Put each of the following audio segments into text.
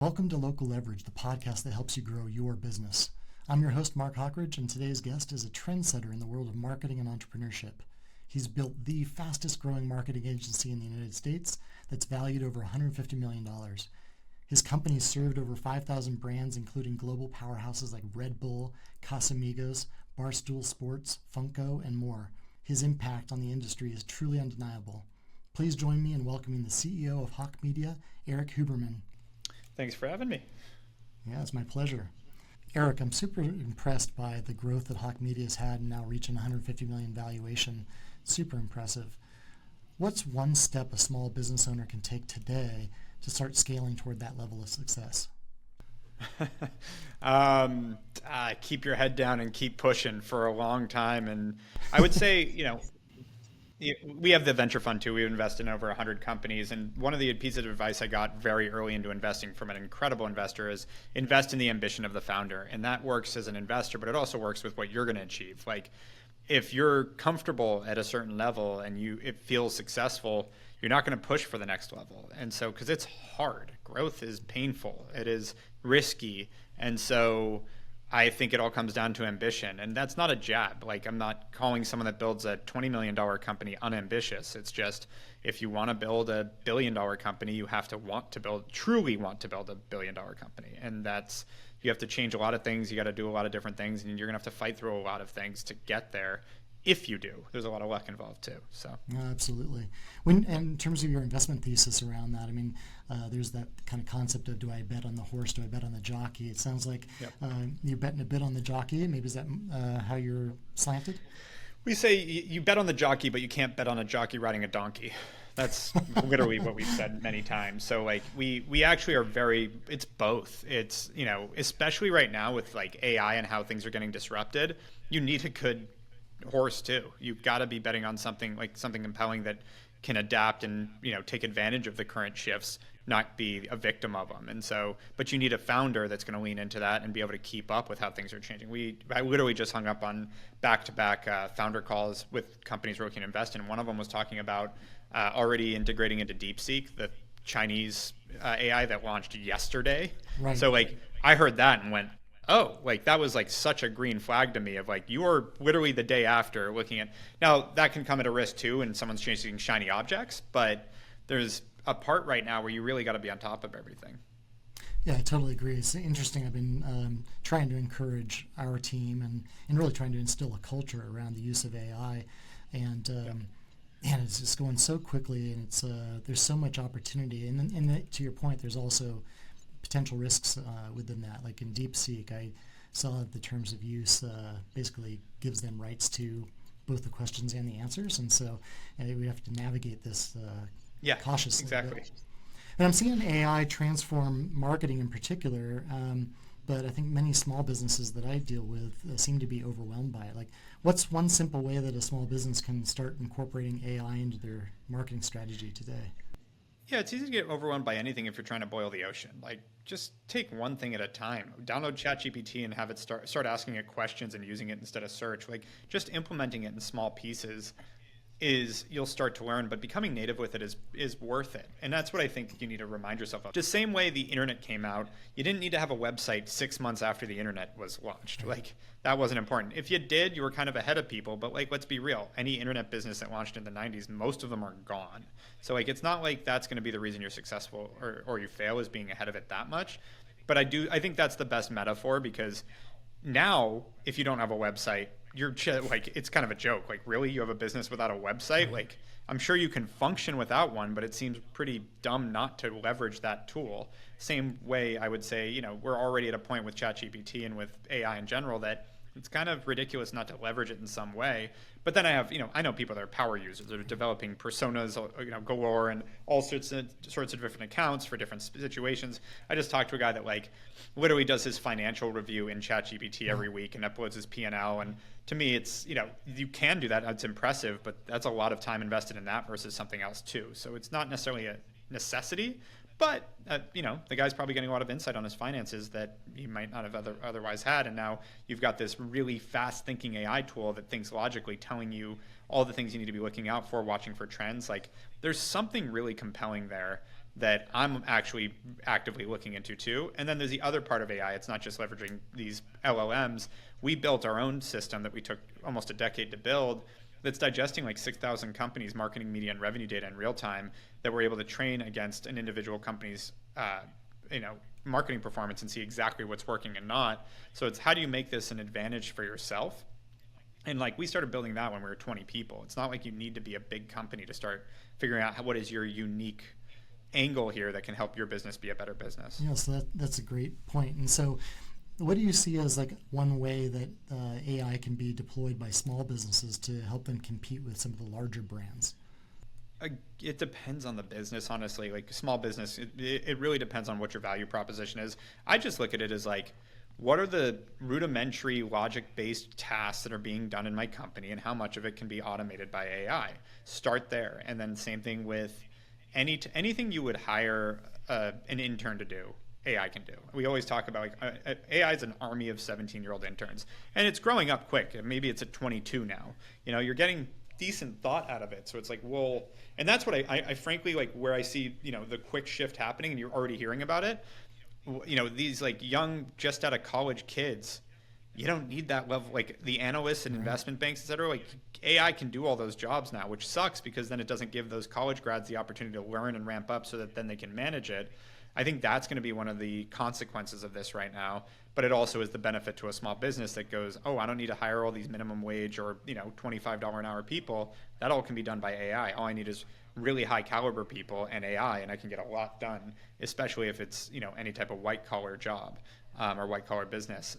Welcome to Local Leverage, the podcast that helps you grow your business. I'm your host, Mark Hockridge, and today's guest is a trendsetter in the world of marketing and entrepreneurship. He's built the fastest growing marketing agency in the United States that's valued over $150 million. His company served over 5,000 brands, including global powerhouses like Red Bull, Casamigos, Barstool Sports, Funko, and more. His impact on the industry is truly undeniable. Please join me in welcoming the CEO of Hawke Media, Erik Huberman. Thanks for having me. Yeah, it's my pleasure. Erik, I'm super impressed by the growth that Hawke Media has had and now reaching 150 million valuation. Super impressive. What's one step a small business owner can take today to start scaling toward that level of success? Keep your head down and keep pushing for a long time. And I would say, we have the venture fund too. We invest in over 100 companies. And one of the pieces of advice I got very early into investing from an incredible investor is invest in the ambition of the founder. And that works as an investor, but it also works with what you're going to achieve. Like if you're comfortable at a certain level and it feels successful, you're not going to push for the next level. And so, because it's hard, growth is painful, it is risky. And so I think it all comes down to ambition. And that's not a jab. Like I'm not calling someone that builds a $20 million company unambitious. It's just, if you want to build a $1 billion company, you have to truly want to build a $1 billion company. And that's, you have to change a lot of things. You got to do a lot of different things, and you're going to have to fight through a lot of things to get there. If you do, there's a lot of luck involved too. So absolutely. And in terms of your investment thesis around that, I mean, there's that kind of concept of, do I bet on the horse? Do I bet on the jockey? It sounds like you're betting a bit on the jockey. Maybe is that how you're slanted? We say you bet on the jockey, but you can't bet on a jockey riding a donkey. That's literally what we've said many times. So like we actually are it's both. It's, especially right now with like AI and how things are getting disrupted, you need a good horse too. You've got to be betting on something compelling that can adapt and take advantage of the current shifts, not be a victim of them. And so, but you need a founder that's going to lean into that and be able to keep up with how things are changing. I literally just hung up on back-to-back founder calls with companies we're looking to invest in. One of them was talking about already integrating into DeepSeek, the Chinese AI that launched yesterday. Right. So like I heard that and went, oh, like that was like such a green flag to me of like, you're literally the day after looking at, now that can come at a risk too, and someone's chasing shiny objects, but there's a part right now where you really got to be on top of everything. Yeah, I totally agree. It's interesting. I've been trying to encourage our team and really trying to instill a culture around the use of AI. And it's just going so quickly, and it's there's so much opportunity. And to your point, there's also potential risks within that. Like in DeepSeek, I saw that the terms of use basically gives them rights to both the questions and the answers, and so we have to navigate this cautiously. Exactly. And I'm seeing AI transform marketing in particular, but I think many small businesses that I deal with seem to be overwhelmed by it. Like, what's one simple way that a small business can start incorporating AI into their marketing strategy today? Yeah, it's easy to get overwhelmed by anything if you're trying to boil the ocean. Like, just take one thing at a time. Download ChatGPT and have it start asking it questions and using it instead of search. Like, just implementing it in small pieces you'll start to learn, but becoming native with it is worth it. And that's what I think you need to remind yourself of. The same way the internet came out, you didn't need to have a website 6 months after the internet was launched. Like, that wasn't important. If you did, you were kind of ahead of people, but like, let's be real. Any internet business that launched in the 90s, most of them are gone. So like, it's not like that's going to be the reason you're successful or you fail, is being ahead of it that much. But I think that's the best metaphor, because now if you don't have a website, you're like, it's kind of a joke. Like, really, you have a business without a website? Like, I'm sure you can function without one, but it seems pretty dumb not to leverage that tool. Same way I would say, we're already at a point with ChatGPT and with AI in general that it's kind of ridiculous not to leverage it in some way. But then I know people that are power users that are developing personas, galore, and all sorts of different accounts for different situations. I just talked to a guy that like literally does his financial review in ChatGPT every week and uploads his P&L. And to me, it's, you can do that. It's impressive, but that's a lot of time invested in that versus something else too. So it's not necessarily a necessity, but the guy's probably getting a lot of insight on his finances that he might not have otherwise had. And now you've got this really fast thinking AI tool that thinks logically, telling you all the things you need to be looking out for, watching for trends. Like, there's something really compelling there that I'm actually actively looking into too. And then there's the other part of AI. It's not just leveraging these LLMs. We built our own system that we took almost a decade to build that's digesting like 6,000 companies' marketing, media, and revenue data in real time that we're able to train against an individual company's marketing performance and see exactly what's working and not. So it's how do you make this an advantage for yourself? And like we started building that when we were 20 people. It's not like you need to be a big company to start figuring out what is your unique angle here that can help your business be a better business. Yeah, so that's a great point. And so what do you see as like one way that AI can be deployed by small businesses to help them compete with some of the larger brands? It depends on the business, honestly. Like small business, it really depends on what your value proposition is. I just look at it as like, what are the rudimentary logic-based tasks that are being done in my company and how much of it can be automated by AI? Start there. And then same thing with anything you would hire an intern to do, AI can do. We always talk about like AI is an army of 17-year-old interns, and it's growing up quick. Maybe it's at 22 now. You're getting decent thought out of it. So it's like, well, and that's what I frankly like where I see, the quick shift happening, and you're already hearing about it. These like young, just out of college kids, you don't need that level, like the analysts and investment banks, et cetera. Like AI can do all those jobs now, which sucks because then it doesn't give those college grads the opportunity to learn and ramp up so that then they can manage it. I think that's going to be one of the consequences of this right now. But it also is the benefit to a small business that goes, oh, I don't need to hire all these minimum wage or $25 an hour people. That all can be done by AI. All I need is really high caliber people and AI, and I can get a lot done, especially if it's any type of white collar job or white collar business.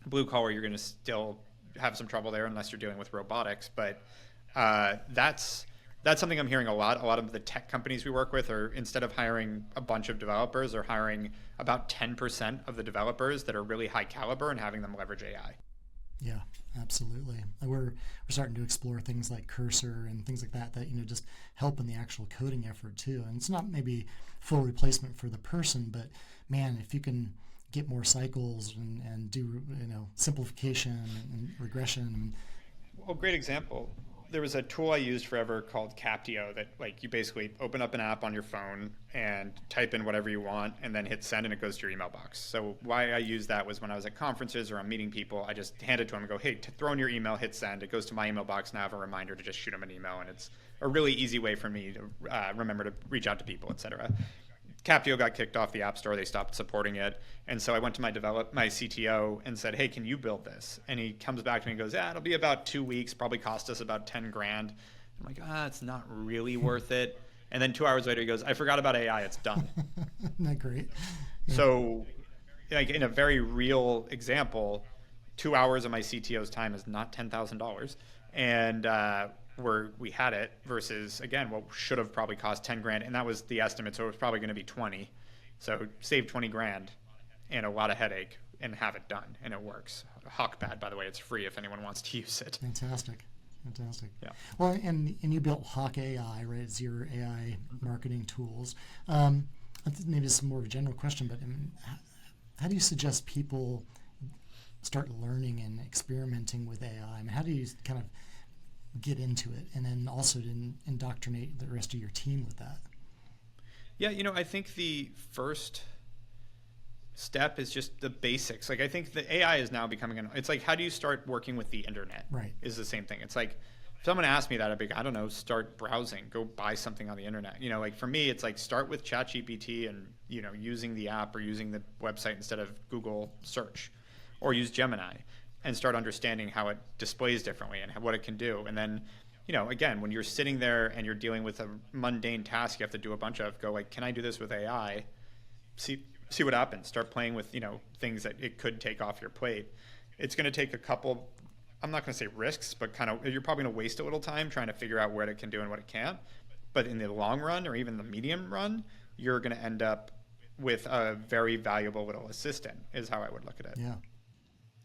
Blue collar, you're going to still have some trouble there unless you're dealing with robotics. But that's something I'm hearing a lot. A lot of the tech companies we work with are, instead of hiring a bunch of developers, are hiring about 10% of the developers that are really high caliber and having them leverage AI. Yeah, absolutely. We're starting to explore things like Cursor and things like that just help in the actual coding effort too. And it's not maybe full replacement for the person, but man, if you can get more cycles and do simplification and regression. Well, great example. There was a tool I used forever called Captio that like you basically open up an app on your phone and type in whatever you want and then hit send and it goes to your email box. So why I used that was when I was at conferences or I'm meeting people, I just hand it to them and go, hey, throw in your email, hit send. It goes to my email box and I have a reminder to just shoot them an email. And it's a really easy way for me to remember to reach out to people, et cetera. Captio got kicked off the App Store. They stopped supporting it. And so I went to my CTO and said, hey, can you build this? And he comes back to me and goes, it'll be about 2 weeks, probably cost us about 10 grand. I'm like, it's not really worth it. And then 2 hours later, he goes, I forgot about AI. It's done. Isn't that great? Yeah. So like in a very real example, 2 hours of my CTO's time is not $10,000. And we had it versus, again, what should have probably cost 10 grand. And that was the estimate. So it was probably going to be 20. So save 20 grand and a lot of headache and have it done. And it works. Hawke Pad, by the way, it's free if anyone wants to use it. Fantastic. Yeah. Well, and you built Hawke AI, right? It's your AI marketing tools. Maybe it's more of a general question, but how do you suggest people start learning and experimenting with AI? How do you kind of get into it and then also to indoctrinate the rest of your team with that? Yeah, I think the first step is just the basics. Like I think the AI is now becoming it's like, how do you start working with the internet? Right. Is the same thing. It's like, if someone asked me that, I'd be like, I don't know, start browsing, go buy something on the internet. Like for me, it's like start with ChatGPT and, using the app or using the website instead of Google search, or use Gemini and start understanding how it displays differently and what it can do. And then, again, when you're sitting there and you're dealing with a mundane task you have to do a bunch of, go like, can I do this with AI? See what happens. Start playing with, things that it could take off your plate. It's going to take a couple, I'm not going to say risks, but you're probably going to waste a little time trying to figure out what it can do and what it can't. But in the long run or even the medium run, you're going to end up with a very valuable little assistant is how I would look at it. Yeah.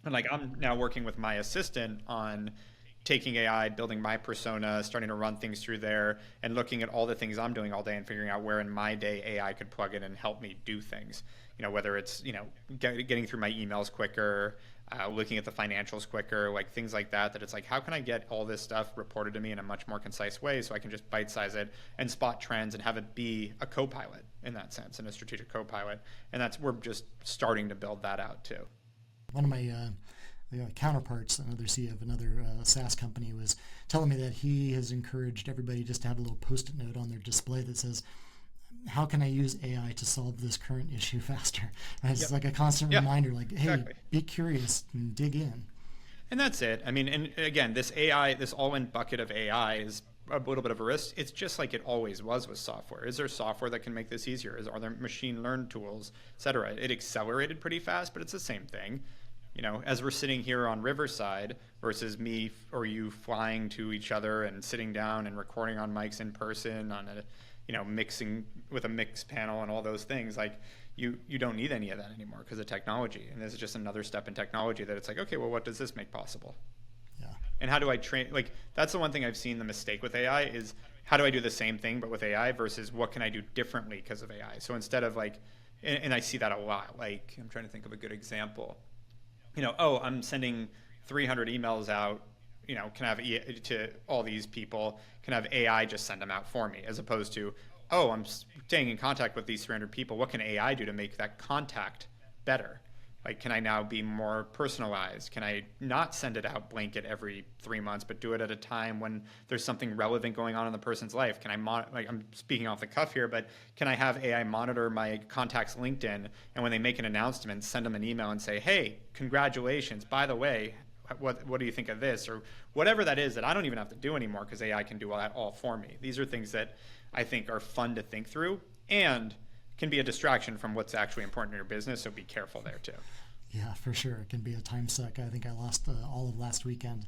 And like I'm now working with my assistant on taking AI, building my persona, starting to run things through there and looking at all the things I'm doing all day and figuring out where in my day AI could plug in and help me do things. Whether it's, getting through my emails quicker, looking at the financials quicker, like things like that, that it's like, how can I get all this stuff reported to me in a much more concise way so I can just bite size it and spot trends and have it be a co-pilot in that sense, and a strategic co-pilot. And we're just starting to build that out too. One of my counterparts, another CEO of another SaaS company, was telling me that he has encouraged everybody just to have a little post-it note on their display that says, how can I use AI to solve this current issue faster? And it's like a constant reminder, like, hey, exactly. Be curious and dig in. And that's it. I mean, and again, this AI, this all-in bucket of AI is a little bit of a risk. It's just like it always was with software. Is there software that can make this easier? Are there machine learned tools, et cetera? It accelerated pretty fast, but it's the same thing. You know, as we're sitting here on Riverside versus me or you flying to each other and sitting down and recording on mics in person on a, mixing with a mix panel and all those things, like you don't need any of that anymore because of technology. And this is just another step in technology that it's like, okay, well, what does this make possible? Yeah. And how do I train? Like, that's the one thing I've seen the mistake with AI is, how do I do the same thing but with AI versus what can I do differently because of AI? So instead of like, and I see that a lot. Like, I'm trying to think of a good example. I'm sending 300 emails out, can I have to all these people, can I have AI just send them out for me, as opposed to, I'm staying in contact with these 300 people. What can AI do to make that contact better? Like, can I now be more personalized? Can I not send it out blanket every 3 months, but do it at a time when there's something relevant going on in the person's life? Can I, I'm speaking off the cuff here, but can I have AI monitor my contacts LinkedIn, and when they make an announcement, send them an email and say, hey, congratulations, by the way, what do you think of this? Or whatever that is that I don't even have to do anymore because AI can do all that all for me. These are things that I think are fun to think through and can be a distraction from what's actually important in your business, so be careful there too. Yeah, for sure. It can be a time suck. I think I lost all of last weekend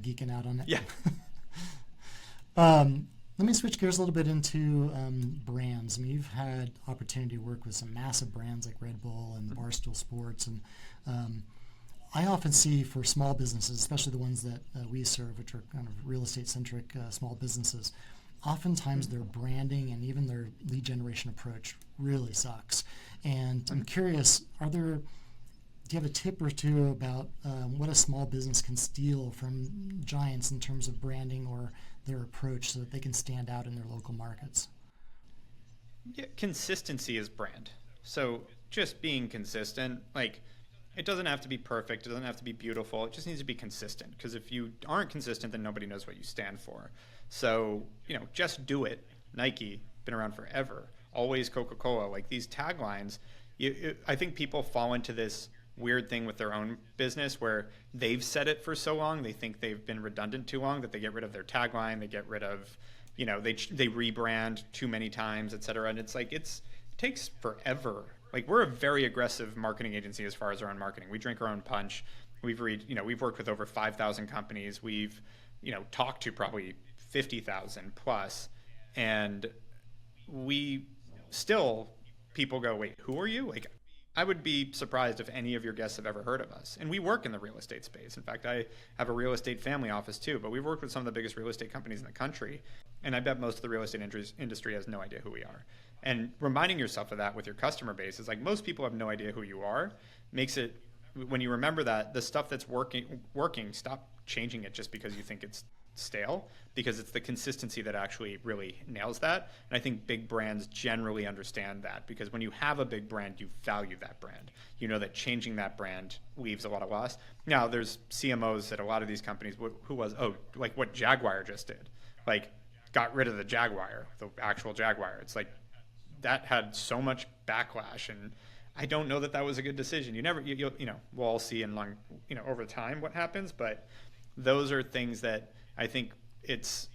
geeking out on it. Yeah. Let me switch gears a little bit into brands. I mean, you've had opportunity to work with some massive brands like Red Bull and Barstool Sports, and I often see for small businesses, especially the ones that we serve, which are kind of real estate-centric small businesses, oftentimes their branding and even their lead generation approach really sucks. And I'm curious, do you have a tip or two about what a small business can steal from giants in terms of branding or their approach so that they can stand out in their local markets? Yeah, consistency is brand. So just being consistent, like, it doesn't have to be perfect. It doesn't have to be beautiful. It just needs to be consistent, because if you aren't consistent, then nobody knows what you stand for. So, just do it. Nike, been around forever. Always Coca-Cola. Like, these taglines, I think people fall into this weird thing with their own business where they've said it for so long, they think they've been redundant too long, that they get rid of their tagline, they get rid of, they rebrand too many times, et cetera. And it's like, it takes forever. Like, we're a very aggressive marketing agency as far as our own marketing. We drink our own punch. We've worked with over 5,000 companies. We've, talked to probably 50,000 plus. And we still, people go, wait, who are you? Like, I would be surprised if any of your guests have ever heard of us. And we work in the real estate space. In fact, I have a real estate family office too, but we've worked with some of the biggest real estate companies in the country. And I bet most of the real estate industry has no idea who we are. And reminding yourself of that with your customer base is like, most people have no idea who you are. Makes it, when you remember that, the stuff that's working, stop changing it just because you think it's stale, because it's the consistency that actually really nails that. And I think big brands generally understand that, because when you have a big brand, you value that brand. You know that changing that brand leaves a lot of loss. Now, there's CMOs at a lot of these companies like what Jaguar just did. Like, got rid of the Jaguar, the actual Jaguar. It's like, that had so much backlash, and I don't know that was a good decision. We'll all see over time what happens, but those are things that I think it's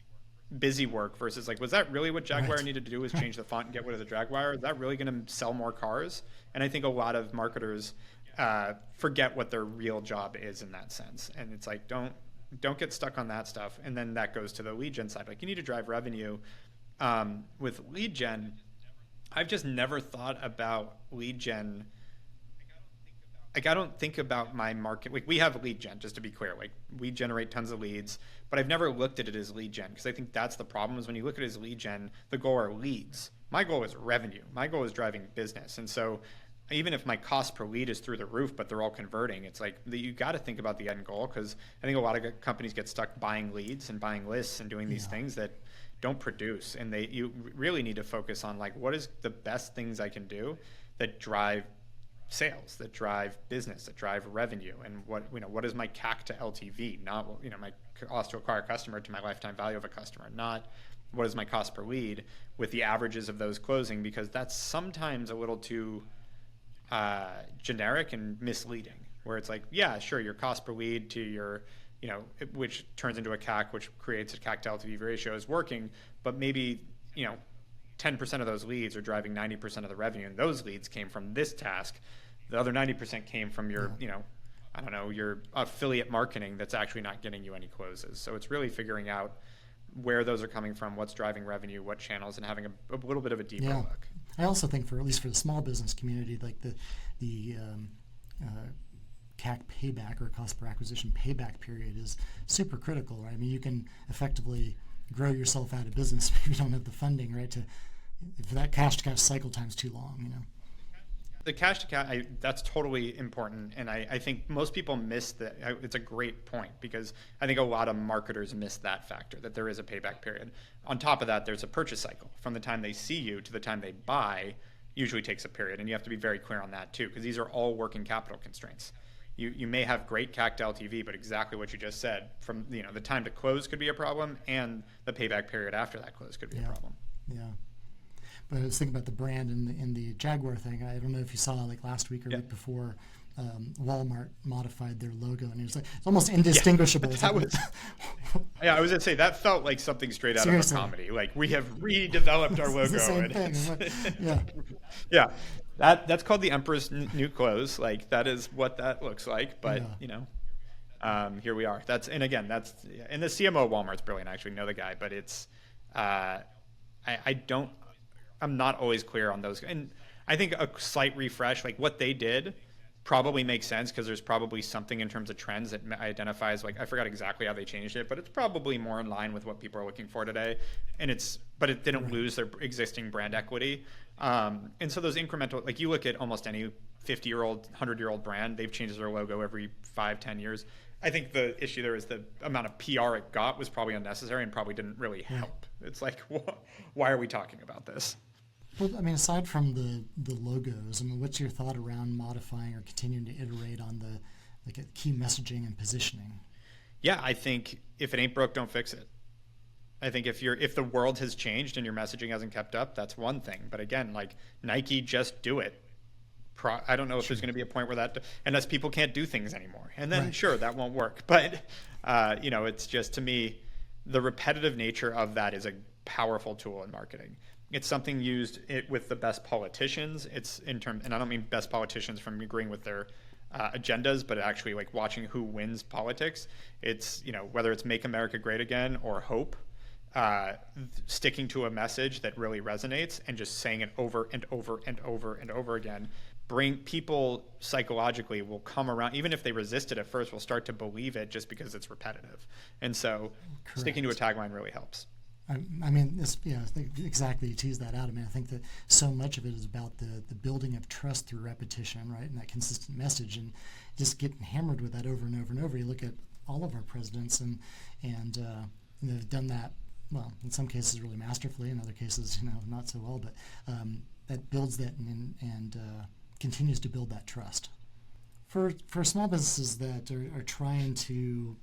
busy work versus like, was that really what Jaguar needed to do, was change the font and get rid of the Jaguar? Is that really going to sell more cars? And I think a lot of marketers forget what their real job is in that sense. And it's like, don't get stuck on that stuff. And then that goes to the lead gen side. Like, you need to drive revenue. With lead gen, I've just never thought about lead gen. Like, I don't think about my market. Like, we have lead gen, just to be clear. Like, we generate tons of leads, but I've never looked at it as lead gen, because I think that's the problem, is when you look at it as lead gen, the goal are leads. My goal is revenue. My goal is driving business. And so even if my cost per lead is through the roof, but they're all converting, it's like you got to think about the end goal, because I think a lot of companies get stuck buying leads and buying lists and doing these things that don't produce. And you really need to focus on like, what is the best things I can do that drive sales, that drive business, that drive revenue, and what is my CAC to LTV, not my cost to acquire a customer to my lifetime value of a customer, not what is my cost per lead, with the averages of those closing, because that's sometimes a little too generic and misleading, where it's like, yeah, sure, your cost per lead to your, which turns into a CAC, which creates a CAC to LTV ratio, is working, but maybe, 10% of those leads are driving 90% of the revenue, and those leads came from this task. The other 90% came from your, your affiliate marketing that's actually not getting you any closes. So it's really figuring out where those are coming from, what's driving revenue, what channels, and having a little bit of a deeper look. I also think at least for the small business community, like the CAC payback, or cost per acquisition payback period, is super critical, right? I mean, you can effectively grow yourself out of business if you don't have the funding, right? If that cash to cash cycle time's too long, The cash to cash, that's totally important, and I think most people miss that. It's a great point, because I think a lot of marketers miss that factor, that there is a payback period. On top of that, there's a purchase cycle. From the time they see you to the time they buy usually takes a period, and you have to be very clear on that too, because these are all working capital constraints. You may have great CAC to LTV, but exactly what you just said, from the time to close could be a problem, and the payback period after that close could be a problem. Yeah. But I was thinking about the brand in the Jaguar thing. I don't know if you saw, like last week or week before, Walmart modified their logo, and it's almost indistinguishable. I was gonna say that felt like something straight out of a comedy. Like, we have redeveloped our logo. It's the same thing. Yeah. That's called the Emperor's New Clothes. Like, that is what that looks like. But here we are. And the CMO of Walmart's brilliant. I actually know the guy, but it's I'm not always clear on those. And I think a slight refresh, like what they did, probably makes sense, because there's probably something in terms of trends that identifies, like, I forgot exactly how they changed it, but it's probably more in line with what people are looking for today. But it didn't lose their existing brand equity. And so those incremental, like, you look at almost any 50-year-old, 100-year-old brand, they've changed their logo every 5-10 years. I think the issue there is the amount of PR it got was probably unnecessary and probably didn't really help. It's like, why are we talking about this? Well, I mean, aside from the logos, I mean, what's your thought around modifying or continuing to iterate on the key messaging and positioning? Yeah, I think if it ain't broke, don't fix it. I think if the world has changed and your messaging hasn't kept up, that's one thing. But again, like Nike, just do it. I don't know if there's going to be a point where unless people can't do things anymore, and then sure, that won't work. But it's just, to me, the repetitive nature of that is a powerful tool in marketing. It's something used with the best politicians. And I don't mean best politicians from agreeing with their agendas, but actually like watching who wins politics. It's, whether it's Make America Great Again or Hope, sticking to a message that really resonates and just saying it over and over and over and over again. Bring people psychologically will come around, even if they resist it at first, will start to believe it just because it's repetitive. And so sticking to a tagline really helps. I mean, exactly. You tease that out. I mean, I think that so much of it is about the building of trust through repetition, right? And that consistent message, and just getting hammered with that over and over and over. You look at all of our presidents, and they've done that, well, in some cases really masterfully, in other cases, not so well, but that builds that and continues to build that trust. For small businesses that are trying to,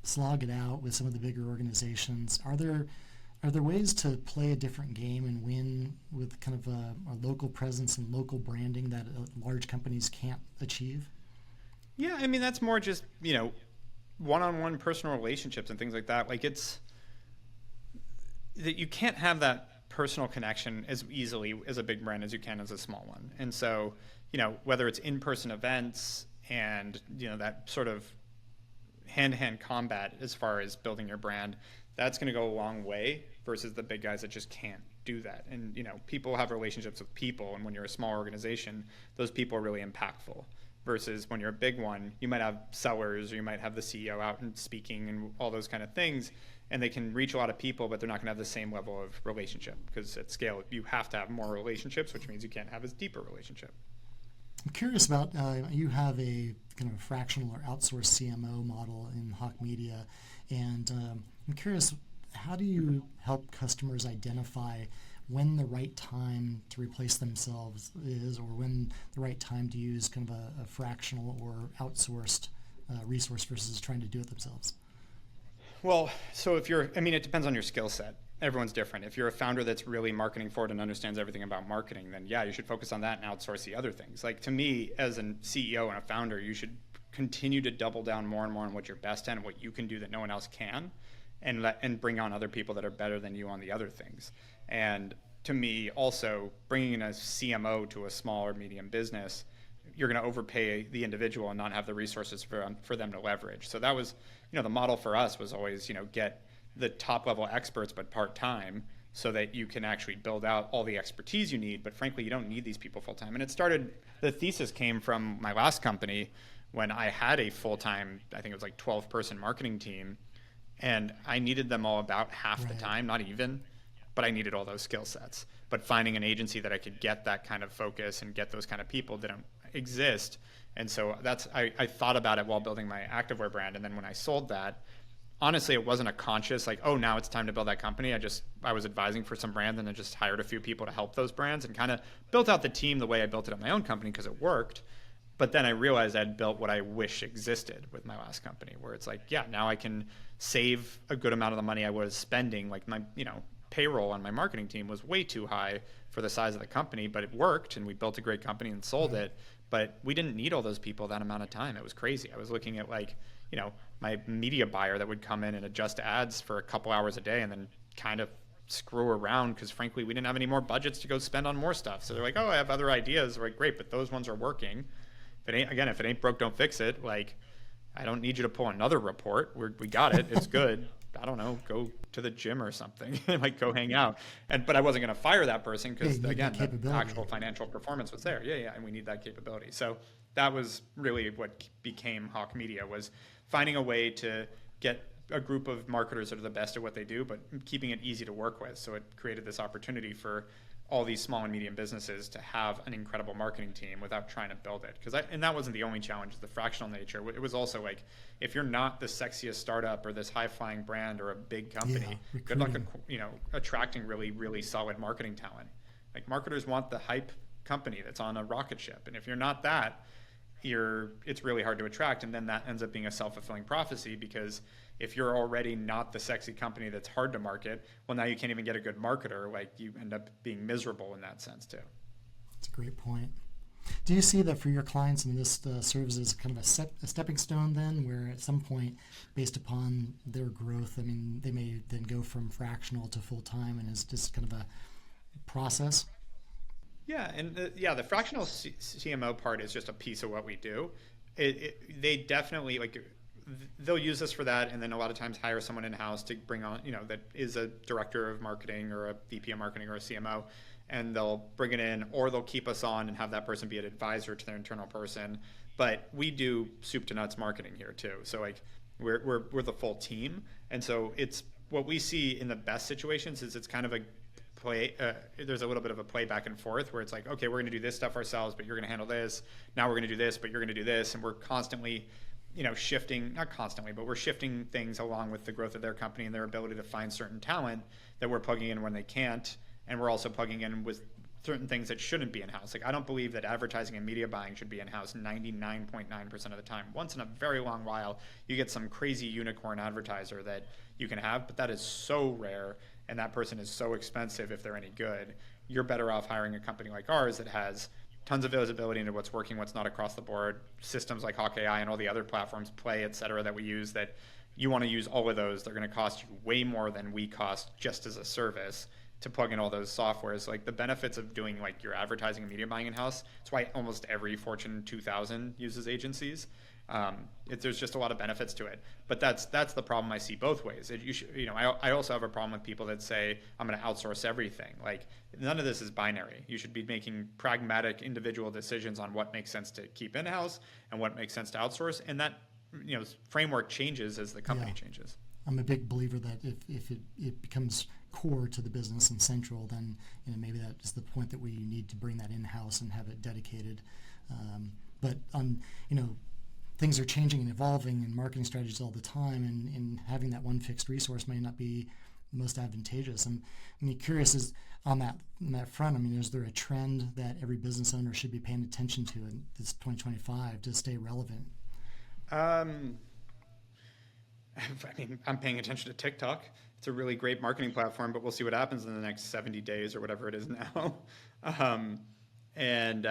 slog it out with some of the bigger organizations, are there ways to play a different game and win with kind of a local presence and local branding that large companies can't achieve? Yeah, I mean, that's more just, one-on-one personal relationships and things like that. Like, it's that you can't have that personal connection as easily as a big brand as you can as a small one. And so, whether it's in-person events and, that sort of hand-to-hand combat as far as building your brand, that's going to go a long way versus the big guys that just can't do that. And, people have relationships with people, and when you're a small organization, those people are really impactful. versus when you're a big one, you might have sellers or you might have the CEO out and speaking and all those kind of things, and they can reach a lot of people, but they're not going to have the same level of relationship, because at scale you have to have more relationships, which means you can't have as deep a relationship. I'm curious about, you have a kind of a fractional or outsourced CMO model in Hawke Media, and I'm curious, how do you help customers identify when the right time to replace themselves is, or when the right time to use kind of a fractional or outsourced resource versus trying to do it themselves? Well, so it depends on your skill set. Everyone's different. If you're a founder that's really marketing forward and understands everything about marketing, then yeah, you should focus on that and outsource the other things. Like, to me, as a CEO and a founder, you should continue to double down more and more on what you're best at and what you can do that no one else can, and bring on other people that are better than you on the other things. And to me, also, bringing in a CMO to a small or medium business, you're going to overpay the individual and not have the resources for them to leverage. So that was, the model for us was always, get the top level experts, but part-time, so that you can actually build out all the expertise you need. But frankly, you don't need these people full-time. And the thesis came from my last company when I had a full-time, I think it was like 12-person marketing team, and I needed them all about half the time, not even, but I needed all those skill sets. But finding an agency that I could get that kind of focus and get those kind of people didn't exist. And so I thought about it while building my activewear brand. And then when I sold that, honestly, it wasn't a conscious, like, oh, now it's time to build that company. I was advising for some brands, and I just hired a few people to help those brands and kind of built out the team the way I built it at my own company, because it worked. But then I realized I'd built what I wish existed with my last company, where it's like, yeah, now I can save a good amount of the money I was spending. Like, my, payroll on my marketing team was way too high for the size of the company, but it worked, and we built a great company and sold it. But we didn't need all those people that amount of time. It was crazy. I was looking at, like, my media buyer that would come in and adjust ads for a couple hours a day and then kind of screw around, because frankly, we didn't have any more budgets to go spend on more stuff. So they're like, oh, I have other ideas. We're like, great, but those ones are working. If it ain't broke, don't fix it. Like, I don't need you to pull another report. We got it. It's good. I don't know, go to the gym or something, like go hang out. But I wasn't going to fire that person, because again, the actual financial performance was there. Yeah, and we need that capability. So that was really what became Hawke Media, was finding a way to get a group of marketers that are the best at what they do, but keeping it easy to work with. So it created this opportunity for all these small and medium businesses to have an incredible marketing team without trying to build it. And that wasn't the only challenge, the fractional nature. It was also like, if you're not the sexiest startup or this high-flying brand or a big company, good luck, attracting really, really solid marketing talent. Like, marketers want the hype company that's on a rocket ship. And if you're not that, it's really hard to attract. And then that ends up being a self-fulfilling prophecy, because if you're already not the sexy company that's hard to market, well, now you can't even get a good marketer. Like, you end up being miserable in that sense too. That's a great point. Do you see that for your clients, and this serves as kind of a stepping stone then, where at some point, based upon their growth, I mean, they may then go from fractional to full-time, and it's just kind of a process? Yeah, and the fractional CMO part is just a piece of what we do. They definitely, like, they'll use us for that, and then a lot of times hire someone in-house to bring on, that is a director of marketing or a VP of marketing or a CMO, and they'll bring it in, or they'll keep us on and have that person be an advisor to their internal person. But we do soup to nuts marketing here too. So, like, we're the full team, and so it's what we see in the best situations is it's kind of a play. There's a little bit of a play back and forth where it's like, okay, we're going to do this stuff ourselves, but you're going to handle this. Now we're going to do this, but you're going to do this, and we're constantly shifting, not constantly, but we're shifting things along with the growth of their company and their ability to find certain talent that we're plugging in when they can't. And we're also plugging in with certain things that shouldn't be in-house. Like, I don't believe that advertising and media buying should be in-house 99.9% of the time. Once in a very long while, you get some crazy unicorn advertiser that you can have, but that is so rare, and that person is so expensive if they're any good. You're better off hiring a company like ours that has tons of visibility into what's working, what's not across the board, systems like Hawke AI and all the other platforms, Play, et cetera, that we use, that you want to use all of those. They're going to cost you way more than we cost just as a service to plug in all those softwares. Like, the benefits of doing, like, your advertising and media buying in-house, it's why almost every Fortune 2000 uses agencies. There's just a lot of benefits to it. But that's the problem I see both ways. I also have a problem with people that say, I'm going to outsource everything. Like, none of this is binary. You should be making pragmatic individual decisions on what makes sense to keep in-house and what makes sense to outsource. And that, framework changes as the company changes. I'm a big believer that if it becomes core to the business and central, then maybe that is the point that we need to bring that in-house and have it dedicated. But things are changing and evolving in marketing strategies all the time, and having that one fixed resource may not be the most advantageous. I'm curious is on that front. Is there a trend that every business owner should be paying attention to in this 2025 to stay relevant? I'm paying attention to TikTok. It's a really great marketing platform, but we'll see what happens in the next 70 days or whatever it is now. And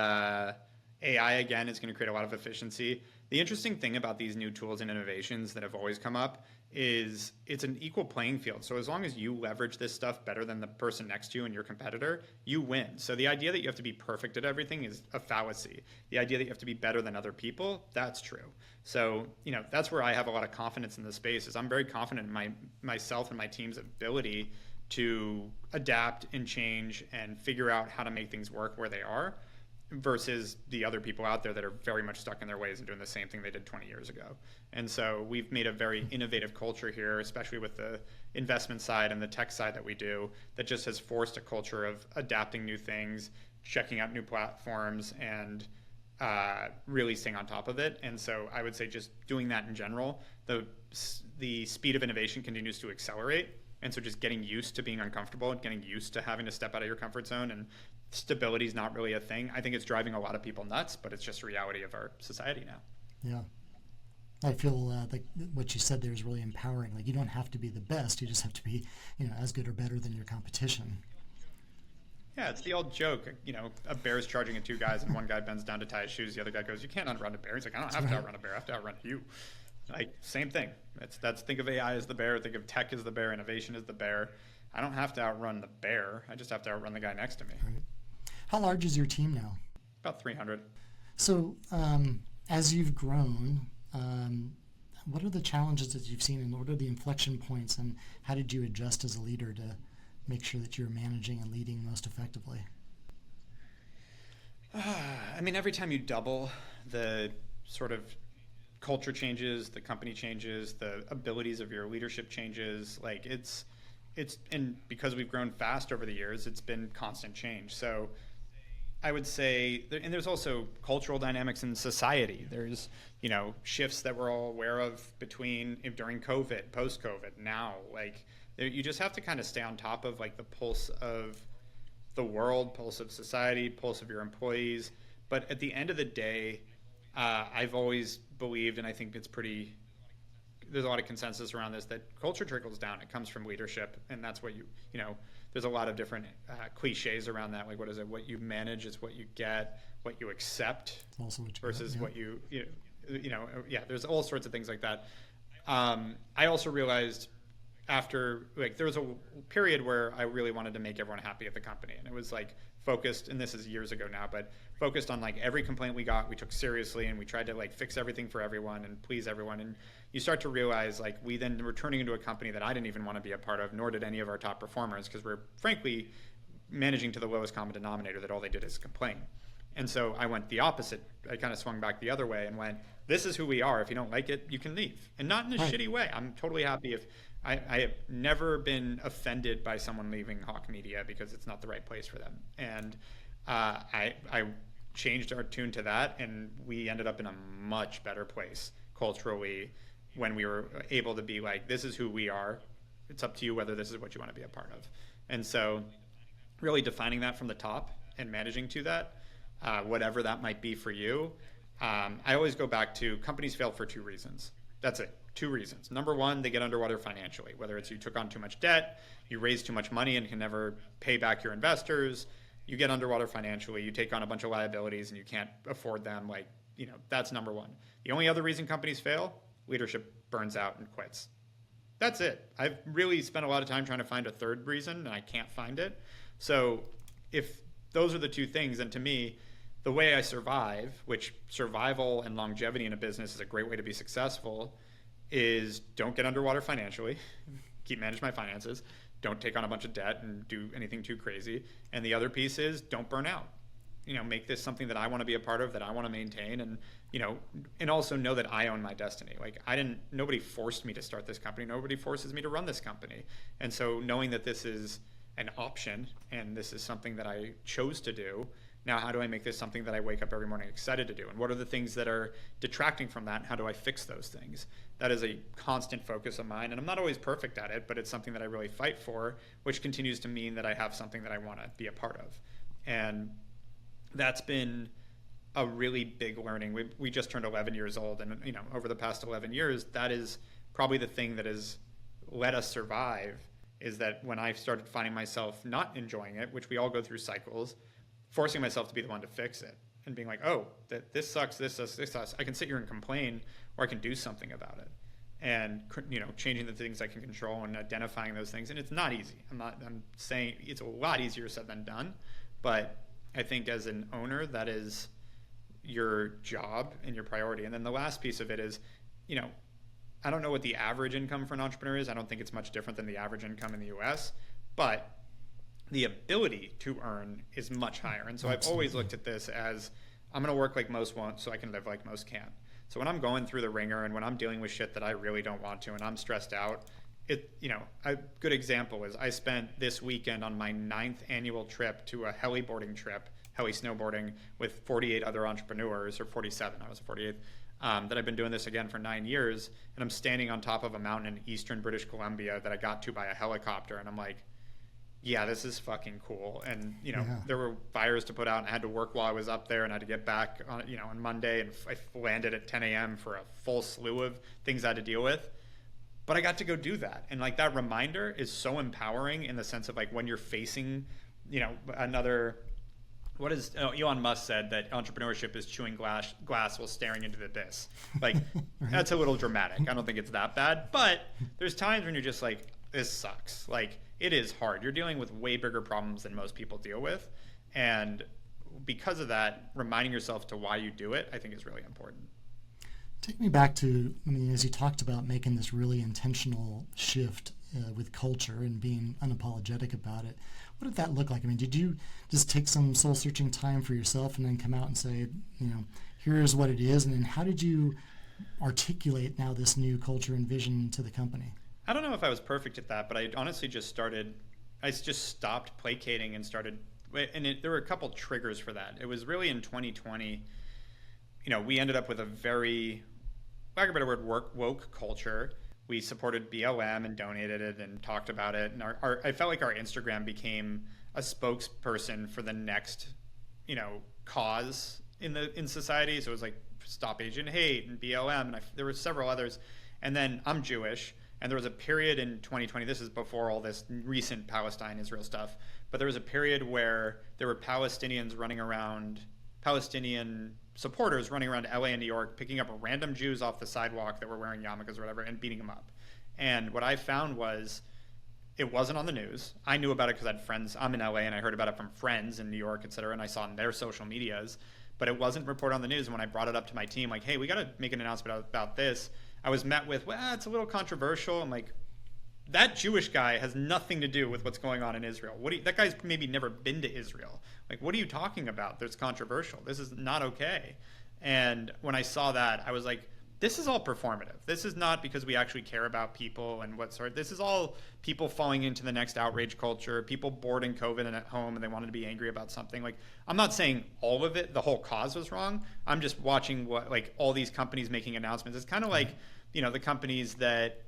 AI, again, is going to create a lot of efficiency. The interesting thing about these new tools and innovations that have always come up is it's an equal playing field. So as long as you leverage this stuff better than the person next to you and your competitor, you win. So the idea that you have to be perfect at everything is a fallacy. The idea that you have to be better than other people, that's true. So, that's where I have a lot of confidence in the space. Is I'm very confident in myself and my team's ability to adapt and change and figure out how to make things work where they are, versus the other people out there that are very much stuck in their ways and doing the same thing they did 20 years ago. And so we've made a very innovative culture here, especially with the investment side and the tech side that we do, that just has forced a culture of adapting new things, checking out new platforms, and really staying on top of it. And so I would say just doing that in general, the speed of innovation continues to accelerate. And so just getting used to being uncomfortable and getting used to having to step out of your comfort zone, and stability is not really a thing. I think it's driving a lot of people nuts, but it's just a reality of our society now. Yeah. I feel like what you said there is really empowering. Like, you don't have to be the best. You just have to be, as good or better than your competition. Yeah, it's the old joke. A bear's charging at two guys, and one guy bends down to tie his shoes. The other guy goes, "You can't outrun a bear." He's like, "I don't have to outrun a bear. I have to outrun you." Like, same thing. Think of AI as the bear. Think of tech as the bear. Innovation as the bear. I don't have to outrun the bear. I just have to outrun the guy next to me. Right. How large is your team now? About 300. So as you've grown, what are the challenges that you've seen, and what are the inflection points, and how did you adjust as a leader to make sure that you're managing and leading most effectively? Every time you double, the sort of culture changes, the company changes, the abilities of your leadership changes. Like, and because we've grown fast over the years, it's been constant change. So I would say, and there's also cultural dynamics in society. There's, shifts that we're all aware of during COVID, post-COVID, now. Like, you just have to kind of stay on top of, like, the pulse of the world, pulse of society, pulse of your employees. But at the end of the day, I've always believed, and I think there's a lot of consensus around this, that culture trickles down. It comes from leadership, and that's what there's a lot of different cliches around that. Like, what is it? What you manage is what you get. What you accept versus what you there's all sorts of things like that. I also realized after, there was a period where I really wanted to make everyone happy at the company, and it was like focused, and this is years ago now, but focused on, like, every complaint we got, we took seriously, and we tried to, like, fix everything for everyone and please everyone. And you start to realize, like, we then were turning into a company that I didn't even want to be a part of, nor did any of our top performers, because we're frankly managing to the lowest common denominator that all they did is complain. And so I went the opposite. I kind of swung back the other way and went, this is who we are. If you don't like it, you can leave. And not in a shitty way. I'm totally happy if I have never been offended by someone leaving Hawke Media because it's not the right place for them. And I changed our tune to that, and we ended up in a much better place culturally when we were able to be like, this is who we are. It's up to you whether this is what you want to be a part of. And so really defining that from the top and managing to that, whatever that might be for you. I always go back to companies fail for two reasons. That's it. Two reasons. Number one, they get underwater financially, whether it's you took on too much debt, you raised too much money and can never pay back your investors, you get underwater financially, you take on a bunch of liabilities and you can't afford them. Like, that's number one. The only other reason companies fail, leadership burns out and quits. That's it. I've really spent a lot of time trying to find a third reason, and I can't find it. So if those are the two things, then to me, the way I survive, which survival and longevity in a business is a great way to be successful, is don't get underwater financially, keep manage my finances, don't take on a bunch of debt and do anything too crazy. And the other piece is don't burn out. Make this something that I want to be a part of, that I want to maintain, and and also know that I own my destiny. Like nobody forced me to start this company. Nobody forces me to run this company. And so knowing that this is an option and this is something that I chose to do, now how do I make this something that I wake up every morning excited to do? And what are the things that are detracting from that? And how do I fix those things? That is a constant focus of mine. And I'm not always perfect at it, but it's something that I really fight for, which continues to mean that I have something that I want to be a part of. And that's been a really big learning. We just turned 11 years old, and over the past 11 years, that is probably the thing that has let us survive, is that when I started finding myself not enjoying it, which we all go through cycles, forcing myself to be the one to fix it and being like, oh, this sucks, this sucks. I can sit here and complain, or I can do something about it. And changing the things I can control and identifying those things. And it's not easy. I'm saying it's a lot easier said than done, but I think as an owner, that is your job and your priority. And then the last piece of it is, I don't know what the average income for an entrepreneur is. I don't think it's much different than the average income in the US, but the ability to earn is much higher. And so I've always looked at this as, I'm going to work like most won't so I can live like most can't. So when I'm going through the ringer and when I'm dealing with shit that I really don't want to and I'm stressed out, a good example is I spent this weekend on my 9th annual trip to a heli snowboarding with 48 other entrepreneurs, or 47, I was 48th, that I've been doing this again for 9 years. And I'm standing on top of a mountain in eastern British Columbia that I got to by a helicopter. And I'm like, yeah, this is fucking cool. And, there were fires to put out and I had to work while I was up there and I had to get back on, on Monday, and I landed at 10 a.m. for a full slew of things I had to deal with. But I got to go do that. And like that reminder is so empowering in the sense of like when you're facing, Elon Musk said that entrepreneurship is chewing glass while staring into the abyss. Like that's a little dramatic. I don't think it's that bad, but there's times when you're just like, this sucks. Like it is hard. You're dealing with way bigger problems than most people deal with. And because of that, reminding yourself to why you do it, I think is really important. Take me back to, as you talked about making this really intentional shift with culture and being unapologetic about it, what did that look like? Did you just take some soul-searching time for yourself and then come out and say, here's what it is, and then how did you articulate now this new culture and vision to the company? I don't know if I was perfect at that, but I honestly just stopped placating and started, and there were a couple triggers for that. It was really in 2020, we ended up with a very, lack of a better word, woke culture. We supported BLM and donated it and talked about it. And I felt like our Instagram became a spokesperson for the next, cause in society. So it was like Stop Asian Hate and BLM, and there were several others. And then I'm Jewish, and there was a period in 2020, this is before all this recent Palestine-Israel stuff, but there was a period where there were Palestinian supporters running around LA and New York, picking up random Jews off the sidewalk that were wearing yarmulkes or whatever and beating them up. And what I found was it wasn't on the news. I knew about it because I had friends. I'm in LA and I heard about it from friends in New York, et cetera, and I saw on their social medias, but it wasn't reported on the news. And when I brought it up to my team, like, hey, we got to make an announcement about this, I was met with, well, it's a little controversial. I'm like, that Jewish guy has nothing to do with what's going on in Israel. That guy's maybe never been to Israel. Like, what are you talking about? That's controversial. This is not okay. And when I saw that, I was like, this is all performative. This is not because we actually care about people and what sort. This is all people falling into the next outrage culture, people bored in COVID and at home and they wanted to be angry about something. Like, I'm not saying all of it, the whole cause was wrong. I'm just watching what, like, all these companies making announcements. It's kind of like, the companies that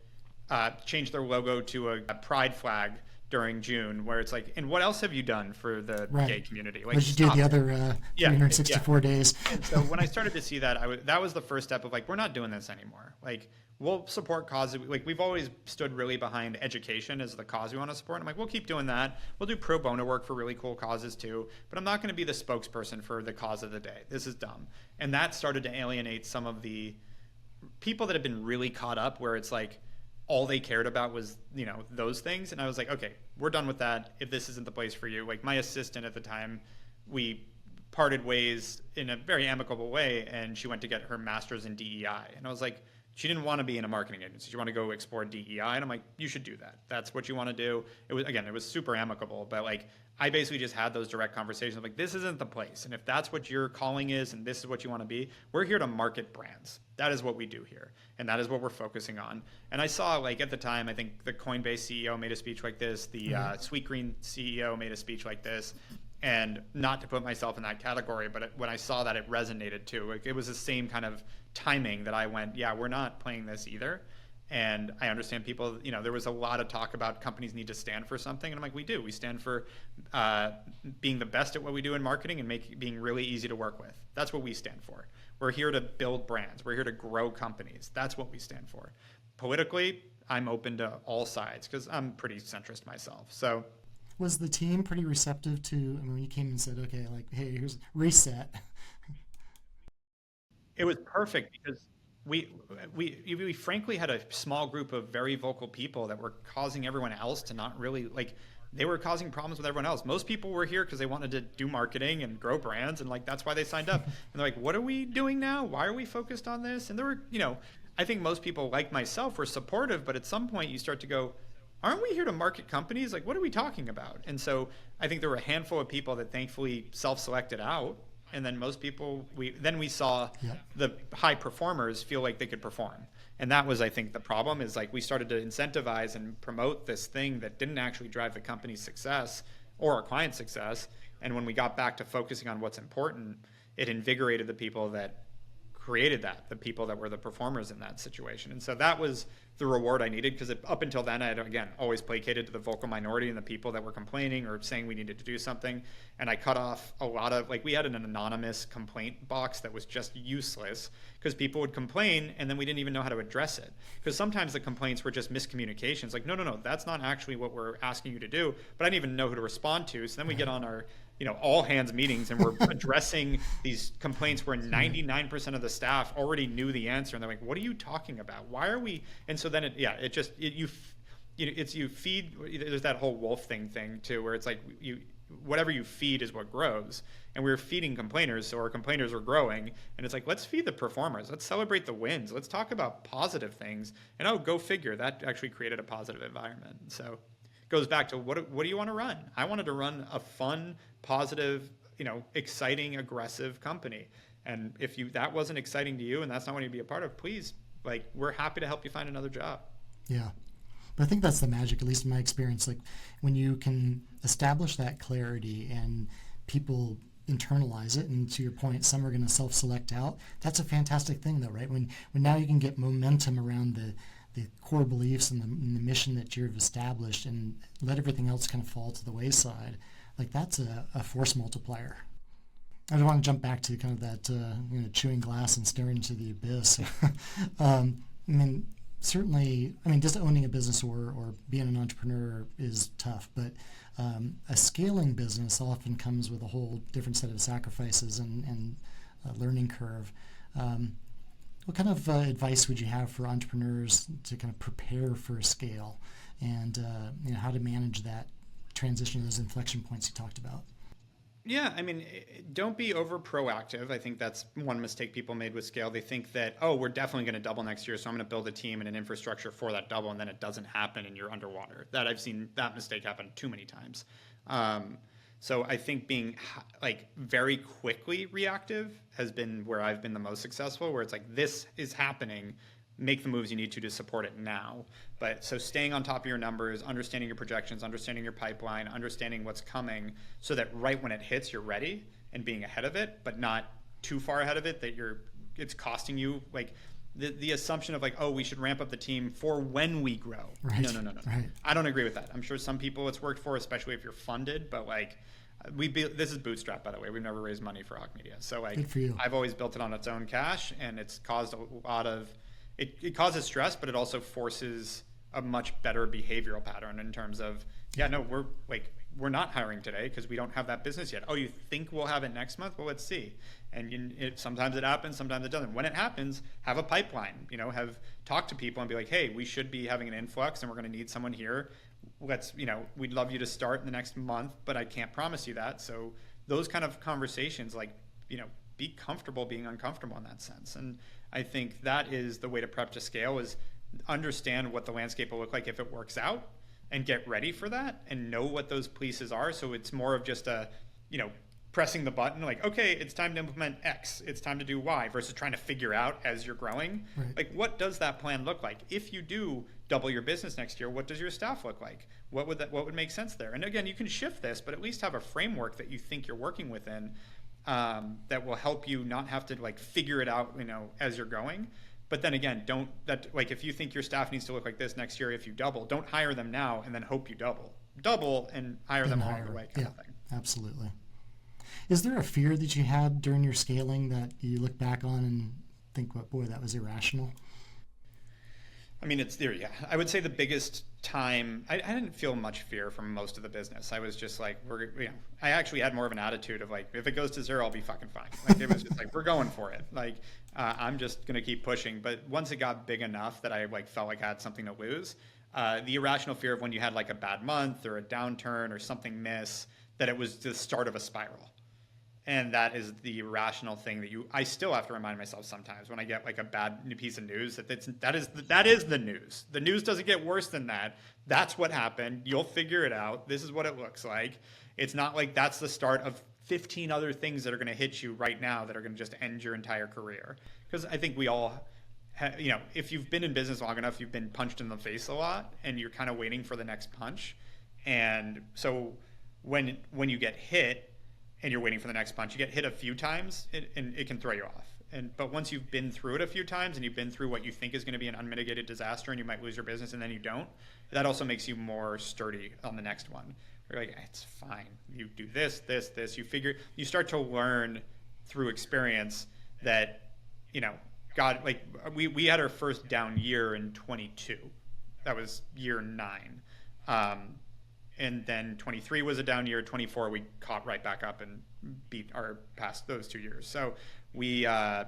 changed their logo to a pride flag during June, where it's like, and what else have you done for the gay community? Like, what did you do the other 364 days? And so when I started to see that, that was the first step of like, we're not doing this anymore. Like, we'll support causes. Like, we've always stood really behind education as the cause we want to support. I'm like, we'll keep doing that. We'll do pro bono work for really cool causes too, but I'm not going to be the spokesperson for the cause of the day. This is dumb. And that started to alienate some of the people that have been really caught up, where it's like, all they cared about was, those things. And I was like, okay, we're done with that. If this isn't the place for you, like my assistant at the time, we parted ways in a very amicable way, and she went to get her master's in DEI. And I was like, she didn't want to be in a marketing agency. She wanted to go explore DEI. And I'm like, you should do that. That's what you want to do. It was super amicable, but like, I basically just had those direct conversations. I'm like, this isn't the place. And if that's what your calling is, and this is what you want to be, we're here to market brands. That is what we do here. And that is what we're focusing on. And I saw, like, at the time, I think the Coinbase CEO made a speech like this. The Sweetgreen CEO made a speech like this. And not to put myself in that category, but when I saw that, it resonated too. Like, it was the same kind of timing that I went, yeah, we're not playing this either. And I understand people, there was a lot of talk about companies need to stand for something. And I'm like, we do. We stand for being the best at what we do in marketing and being really easy to work with. That's what we stand for. We're here to build brands. We're here to grow companies. That's what we stand for. Politically, I'm open to all sides because I'm pretty centrist myself. So, was the team pretty receptive to, when you came and said, okay, like, hey, here's reset? It was perfect because we frankly had a small group of very vocal people that were causing everyone else to not really, like, they were causing problems with everyone else. Most people were here because they wanted to do marketing and grow brands, and like, that's why they signed up. And they're like, what are we doing now? Why are we focused on this? And there were, I think most people, like myself, were supportive, but at some point you start to go, aren't we here to market companies? Like, what are we talking about? And so I think there were a handful of people that thankfully self-selected out. And then most people, we saw the high performers feel like they could perform. And that was, I think, the problem is, like, we started to incentivize and promote this thing that didn't actually drive the company's success or our client's success. And when we got back to focusing on what's important, it invigorated the people that created that, the people that were the performers in that situation. And so that was the reward I needed, because up until then I had, again, always placated to the vocal minority and the people that were complaining or saying we needed to do something. And I cut off a lot of, like, we had an anonymous complaint box that was just useless because people would complain and then we didn't even know how to address it. Because sometimes the complaints were just miscommunications. Like, no, that's not actually what we're asking you to do. But I didn't even know who to respond to. So then we get on our all hands meetings and we're addressing these complaints where 99% of the staff already knew the answer. And they're like, what are you talking about? Why are we? And so then you feed, there's that whole wolf thing too, where it's like whatever you feed is what grows. And we were feeding complainers, so our complainers were growing. And it's like, let's feed the performers. Let's celebrate the wins. Let's talk about positive things. And go figure, that actually created a positive environment. So goes back to what do you want to run? I wanted to run a fun, positive, exciting, aggressive company. And if that wasn't exciting to you and that's not what you'd be a part of, please, like, we're happy to help you find another job. Yeah. But I think that's the magic, at least in my experience. Like, when you can establish that clarity and people internalize it, and to your point, some are going to self-select out. That's a fantastic thing, though, right? When now you can get momentum around the core beliefs and the mission that you've established and let everything else kind of fall to the wayside, like, that's a force multiplier. I just want to jump back to kind of that chewing glass and staring into the abyss. Certainly, just owning a business or being an entrepreneur is tough, but a scaling business often comes with a whole different set of sacrifices and a learning curve. What kind of advice would you have for entrepreneurs to kind of prepare for a scale and how to manage that transition to those inflection points you talked about? Yeah, don't be over proactive. I think that's one mistake people made with scale. They think that, we're definitely going to double next year, so I'm going to build a team and an infrastructure for that double, and then it doesn't happen and you're underwater. I've seen that mistake happen too many times. So I think being very quickly reactive has been where I've been the most successful, where it's like, this is happening, make the moves you need to support it now. But so staying on top of your numbers, understanding your projections, understanding your pipeline, understanding what's coming, so that right when it hits, you're ready, and being ahead of it, but not too far ahead of it that it's costing you, like, the assumption of, like, we should ramp up the team for when we grow. Right. No. Right. I don't agree with that. I'm sure some people it's worked for, especially if you're funded, but like, this is bootstrap, by the way. We've never raised money for Hawke Media. So, like, good for you. I've always built it on its own cash, and it's caused a lot of, it causes stress, but it also forces a much better behavioral pattern in terms of, we're not hiring today because we don't have that business yet. Oh, you think we'll have it next month? Well, let's see. And sometimes it happens, sometimes it doesn't. When it happens, have a pipeline, have talked to people and be like, hey, we should be having an influx and we're going to need someone here. We'd love you to start in the next month, but I can't promise you that. So those kind of conversations, like, be comfortable being uncomfortable in that sense. And I think that is the way to prep to scale, is understand what the landscape will look like if it works out, and get ready for that and know what those pieces are. So it's more of just a, pressing the button, like, okay, it's time to implement X, it's time to do Y, versus trying to figure out as you're growing, right. Like, what does that plan look like? If you do double your business next year, what does your staff look like? What would make sense there? And again, you can shift this, but at least have a framework that you think you're working within, that will help you not have to like figure it out, as you're going. But then again, if you think your staff needs to look like this next year, if you double, don't hire them now and then hope you double and hire them along the way, kind of thing. Absolutely. Is there a fear that you had during your scaling that you look back on and think, boy, that was irrational? I mean, it's there, yeah. I would say the biggest time, I didn't feel much fear from most of the business. I was just like, I actually had more of an attitude of like, if it goes to zero, I'll be fucking fine. Like, it was just like, we're going for it. Like, I'm just going to keep pushing. But once it got big enough that I like felt like I had something to lose, the irrational fear of when you had like a bad month or a downturn or something miss, that it was the start of a spiral. And that is the irrational thing that I still have to remind myself sometimes when I get like a bad piece of news that is the news. The news doesn't get worse than that. That's what happened. You'll figure it out. This is what it looks like. It's not like that's the start of 15 other things that are going to hit you right now that are going to just end your entire career. Because I think we all, if you've been in business long enough, you've been punched in the face a lot and you're kind of waiting for the next punch. And so when you get hit, and you're waiting for the next punch, you get hit a few times, and it can throw you off. But once you've been through it a few times, and you've been through what you think is going to be an unmitigated disaster, and you might lose your business, and then you don't, that also makes you more sturdy on the next one. You're like, it's fine. You do this. You start to learn through experience that, God, like we had our first down year in 22. That was year 9. And then 23 was a down year. 24, we caught right back up and beat our past those 2 years. So and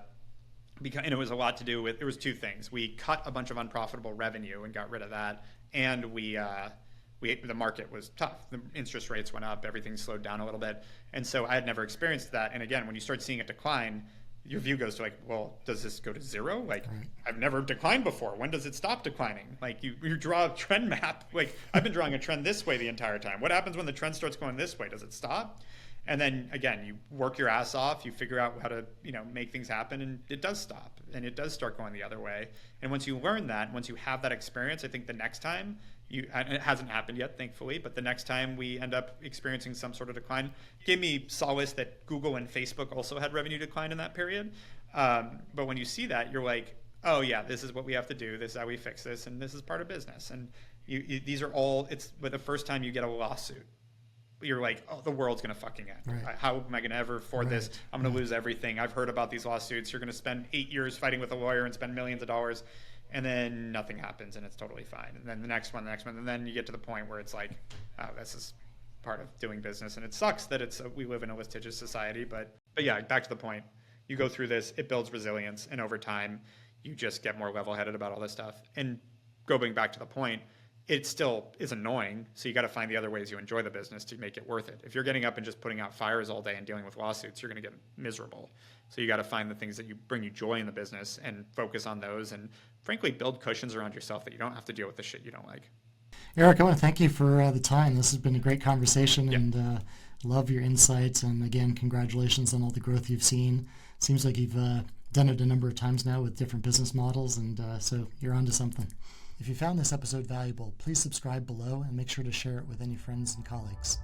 it was a lot to do with, there was 2 things. We cut a bunch of unprofitable revenue and got rid of that. And the market was tough. The interest rates went up. Everything slowed down a little bit. And so I had never experienced that. And again, when you start seeing it decline, your view goes to like, well, does this go to zero? Like, right. I've never declined before. When does it stop declining? Like, you draw a trend map. Like, I've been drawing a trend this way the entire time. What happens when the trend starts going this way? Does it stop? And then again, you work your ass off. You figure out how to, make things happen, and it does stop, and it does start going the other way. And once you learn that, once you have that experience, I think the next time and it hasn't happened yet, thankfully, but the next time we end up experiencing some sort of decline, gave me solace that Google and Facebook also had revenue decline in that period. But when you see that, you're like, oh yeah, this is what we have to do. This is how we fix this, and this is part of business. And these are all. But the first time you get a lawsuit, you're like, oh, the world's gonna fucking end. Right. How am I gonna ever afford this? I'm gonna lose everything. I've heard about these lawsuits. You're gonna spend 8 years fighting with a lawyer and spend millions of dollars. And then nothing happens, and it's totally fine. And then the next one, and then you get to the point where it's like, oh, this is part of doing business, and it sucks that we live in a litigious society. But yeah, back to the point. You go through this, it builds resilience, and over time, you just get more level-headed about all this stuff. And going back to the point, it still is annoying, so you got to find the other ways you enjoy the business to make it worth it. If you're getting up and just putting out fires all day and dealing with lawsuits, you're going to get miserable. So you got to find the things that bring you joy in the business and focus on those, and frankly, build cushions around yourself that you don't have to deal with the shit you don't like. Eric, I want to thank you for the time. This has been a great conversation, and love your insights. And again, congratulations on all the growth you've seen. Seems like you've done it a number of times now with different business models, and so you're onto something. If you found this episode valuable, please subscribe below and make sure to share it with any friends and colleagues.